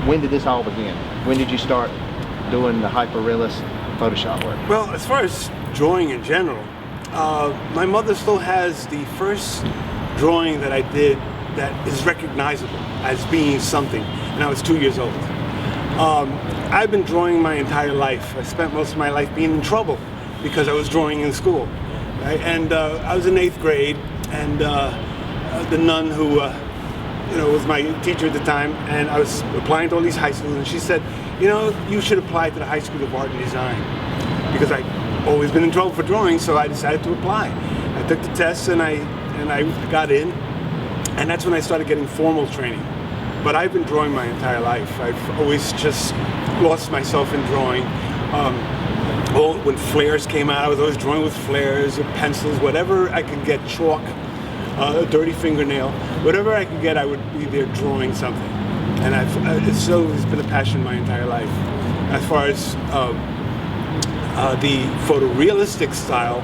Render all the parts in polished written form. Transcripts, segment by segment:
when did this all begin? When did you start doing the hyper-realist Photoshop work? Well, as far as drawing in general, my mother still has the first drawing that I did that is recognizable as being something, and I was 2 years old. I've been drawing my entire life. I spent most of my life being in trouble because I was drawing in school. Right? And I was in 8th grade, and the nun who was my teacher at the time, and I was applying to all these high schools, and she said, you should apply to the High School of Art and Design, because I'd always been in trouble for drawing, so I decided to apply. I took the tests, and I got in, and that's when I started getting formal training. But I've been drawing my entire life. I've always just lost myself in drawing. When flares came out, I was always drawing with flares or pencils, whatever I could get, chalk, a dirty fingernail, whatever I could get, I would be there drawing something. And it's always been a passion my entire life. As far as the photorealistic style,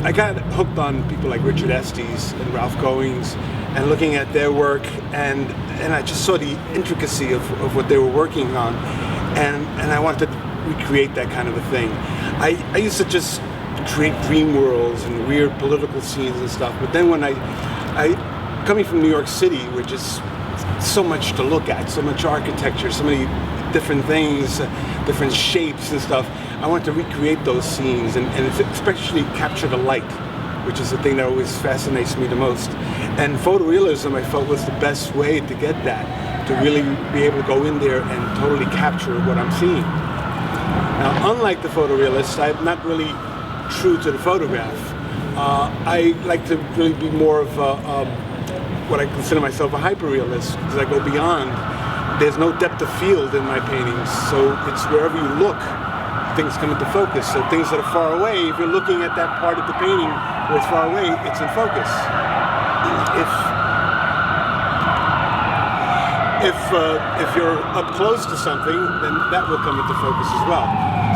I got hooked on people like Richard Estes and Ralph Goings, and looking at their work, and I just saw the intricacy of what they were working on, and I wanted to recreate that kind of a thing. I used to just create dream worlds and weird political scenes and stuff, but then when I coming from New York City, which just so much to look at, so much architecture, so many different things, different shapes and stuff, I wanted to recreate those scenes and especially capture the light, which is the thing that always fascinates me the most. And photorealism, I felt, was the best way to get that, to really be able to go in there and totally capture what I'm seeing. Now, unlike the photorealists, I'm not really true to the photograph. I like to really be more of what I consider myself a hyperrealist, because I go beyond. There's no depth of field in my paintings, so it's wherever you look, things come into focus. So things that are far away, if you're looking at that part of the painting where it's far away, it's in focus. If you're up close to something, then that will come into focus as well.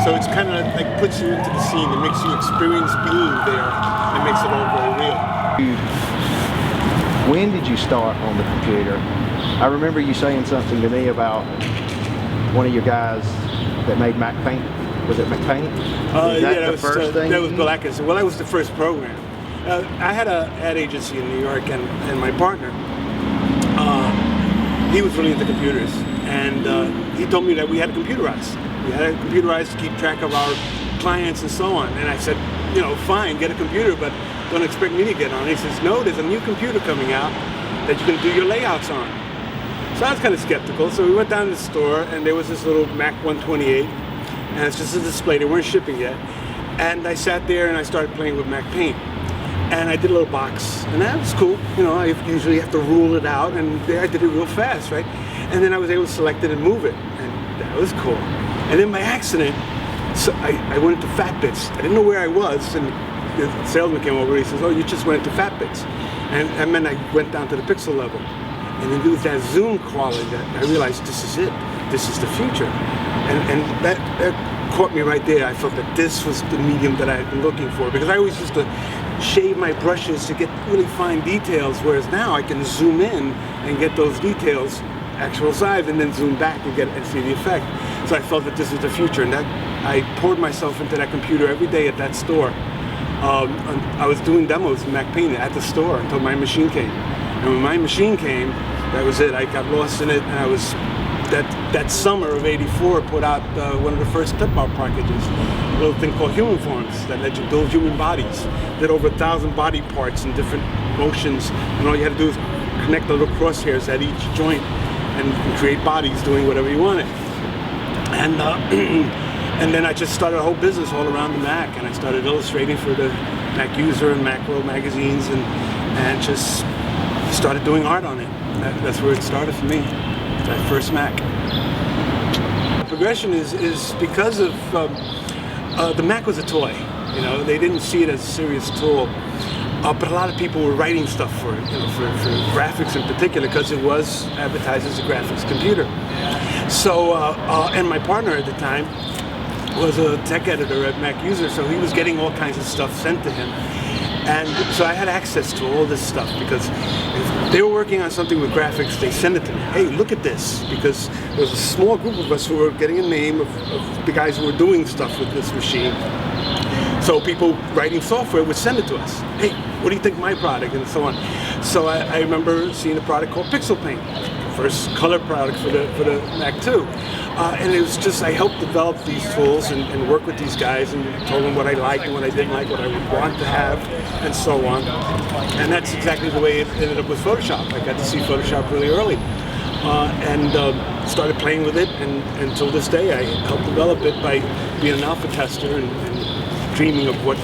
So it's kind of like puts you into the scene. It makes you experience being there, and makes it all very real. When did you start on the computer? I remember you saying something to me about one of your guys that made Mac Paint. Was it Mac Paint? That was Bill Atkinson. Well, that was the first program. I had an ad agency in New York, and my partner, he was really into computers, and he told me that we had to computerize. We had to computerize to keep track of our clients and so on. And I said, fine, get a computer, but don't expect me to get on it. He says, no, there's a new computer coming out that you can do your layouts on. So I was kind of skeptical, so we went down to the store, and there was this little Mac 128, and it's just a display. They weren't shipping yet. And I sat there and I started playing with Mac Paint. And I did a little box, and that was cool. I usually have to rule it out, and I did it real fast, right? And then I was able to select it and move it, and that was cool. And then by accident, so I went into Fat Bits. I didn't know where I was, and the salesman came over, he says, oh, you just went into Fat Bits. And that meant I went down to the pixel level. And then it was that zoom quality that I realized this is it. This is the future. And that caught me right there. I felt that this was the medium that I had been looking for, because I always used to shave my brushes to get really fine details, whereas now I can zoom in and get those details actual size, and then zoom back and see the effect. So I felt that this was the future, and that I poured myself into that computer every day at that store. I was doing demos in Mac Paint at the store until my machine came. And when my machine came, that was it. I got lost in it, and I was that summer of '84 put out one of the first clip art packages, a little thing called Human Forms that let you build human bodies. Did over 1,000 body parts in different motions, and all you had to do is connect the little crosshairs at each joint and create bodies doing whatever you wanted. And and then I just started a whole business all around the Mac, and I started illustrating for the Mac User and Macro magazines, and just started doing art on it. That's where it started for me, that first Mac. Progression is because of the Mac was a toy. They didn't see it as a serious tool. But a lot of people were writing stuff for it, for graphics in particular, because it was advertised as a graphics computer. So, and my partner at the time was a tech editor at Mac User, so he was getting all kinds of stuff sent to him. And so I had access to all this stuff, because if they were working on something with graphics, they send it to me. hey, look at this, because there was a small group of us who were getting a name of the guys who were doing stuff with this machine. So people writing software would send it to us. Hey, what do you think of my product, and so on. So I remember seeing a product called Pixel Paint, first color product for the Mac II. And it was just, I helped develop these tools and work with these guys and told them what I liked and what I didn't like, what I would want to have, and so on. And that's exactly the way it ended up with Photoshop. I got to see Photoshop really early. And started playing with it, and until this day I helped develop it by being an alpha tester and dreaming of what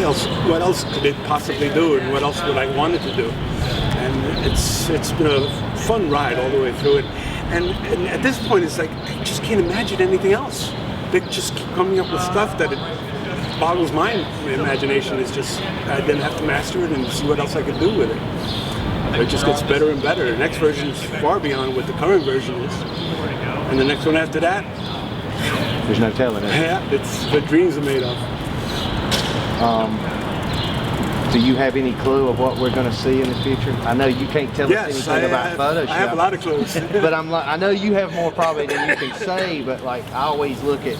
else could it possibly do, and what else would I want it to do. And it's been a fun ride all the way through it. And at this point, it's like, I just can't imagine anything else. They just keep coming up with stuff that it boggles my imagination. It's just, I then have to master it and see what else I could do with it. It just gets better and better. The next version is far beyond what the current version is. And the next one after that, there's no telling it. Yeah, it's what dreams are made of. Do you have any clue of what we're going to see in the future? I know you can't tell us anything about Photoshop. I have a lot of clues. But I know you have more probably than you can say, but like I always look at,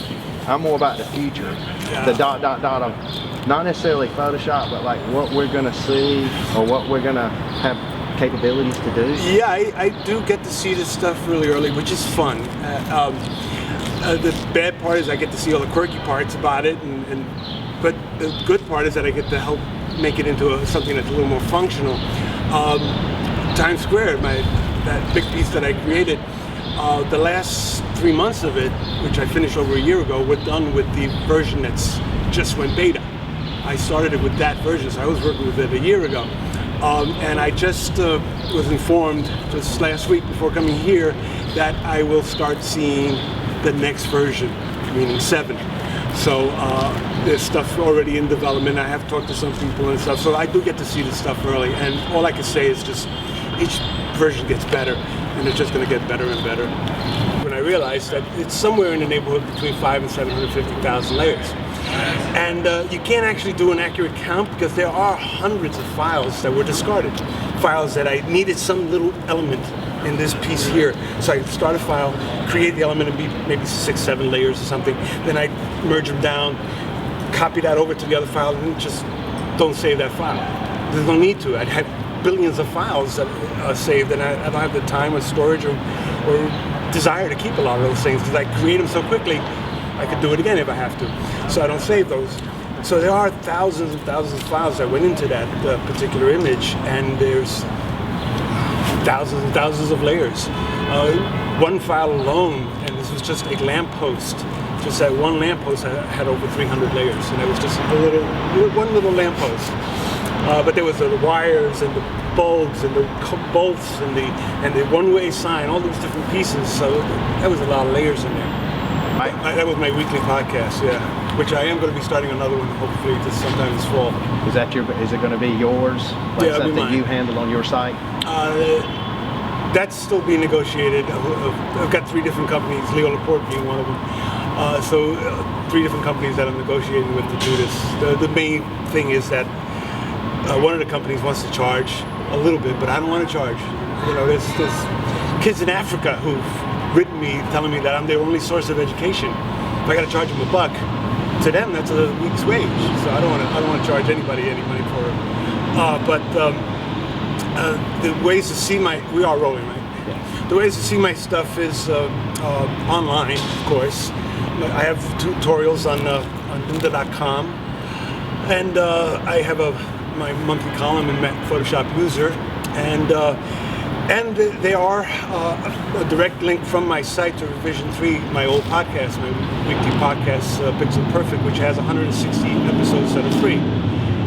I'm more about the future. Yeah. The ... of not necessarily Photoshop, but like what we're going to see or what we're going to have capabilities to do. Yeah, I do get to see this stuff really early, which is fun. The bad part is I get to see all the quirky parts about it, but the good part is that I get to help make it into something that's a little more functional. Times Square, that big piece that I created, the last 3 months of it, which I finished over a year ago, were done with the version that's just went beta. I started it with that version, so I was working with it a year ago. And I just was informed just last week before coming here that I will start seeing the next version, meaning 7. So there's stuff already in development. I have talked to some people and stuff, so I do get to see this stuff early. And all I can say is just each version gets better, and it's just going to get better and better. When I realized that it's somewhere in the neighborhood between 500,000 and 750,000 layers. And you can't actually do an accurate count because there are hundreds of files that were discarded. Files that I needed some little element in this piece here. So I start a file, create the element and maybe 6, 7 layers or something. Then I merge them down, copy that over to the other file, and just don't save that file. There's no need to. I'd have billions of files that are saved, and I don't have the time or storage or desire to keep a lot of those things because I create them so quickly. I could do it again if I have to. So I don't save those. So there are thousands and thousands of files that went into that particular image, and there's thousands and thousands of layers. One file alone, and this was just a lamppost. Just that one lamppost had over 300 layers, and it was just one little lamppost. But there was the wires and the bulbs and the bolts and the one-way sign, all these different pieces. So there was a lot of layers in there. That was my weekly podcast, yeah. Which I am going to be starting another one, hopefully, just sometime this fall. Is it going to be yours? Like yeah, something you handle on your site? That's still being negotiated. I've got 3 different companies, Leo Laporte being one of them. So 3 different companies that I'm negotiating with to do this. The main thing is that one of the companies wants to charge a little bit, but I don't want to charge. You know, there's kids in Africa who've written me telling me that I'm their only source of education. If I got to charge them $1, to them that's a week's wage. So I don't want to charge anybody any money for it. The ways to see we are rolling, right? Yeah. The ways to see my stuff is online, of course. I have tutorials on lynda.com, and I have my monthly column in Photoshop User, and there are a direct link from my site to Revision 3, my old podcast, my weekly podcast, Pixel Perfect, which has 160 episodes that are free.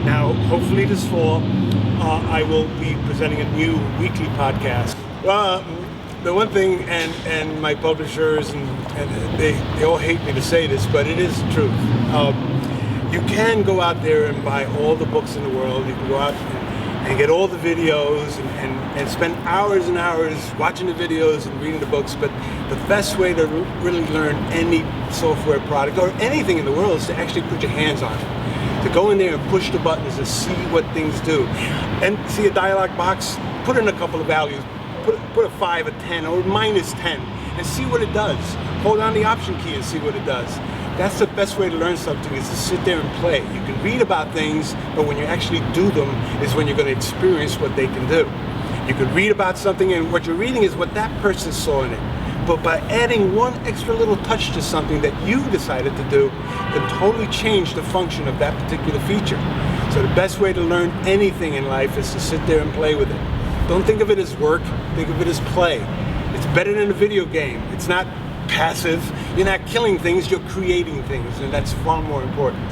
Now, hopefully this fall, I will be presenting a new weekly podcast. Well, the one thing, and my publishers, and they all hate me to say this, but it is the truth. You can go out there and buy all the books in the world. You can go out and get all the videos and spend hours and hours watching the videos and reading the books, but the best way to really learn any software product or anything in the world is to actually put your hands on it. To go in there and push the buttons and see what things do. And see a dialog box, put in a couple of values, put a 5, a 10, or minus 10, and see what it does. Hold down the option key and see what it does. That's the best way to learn something, is to sit there and play. You can read about things, but when you actually do them is when you're going to experience what they can do. You could read about something, and what you're reading is what that person saw in it. But by adding one extra little touch to something that you decided to do, can totally change the function of that particular feature. So the best way to learn anything in life is to sit there and play with it. Don't think of it as work, think of it as play. It's better than a video game. It's not passive. You're not killing things, you're creating things, and that's far more important.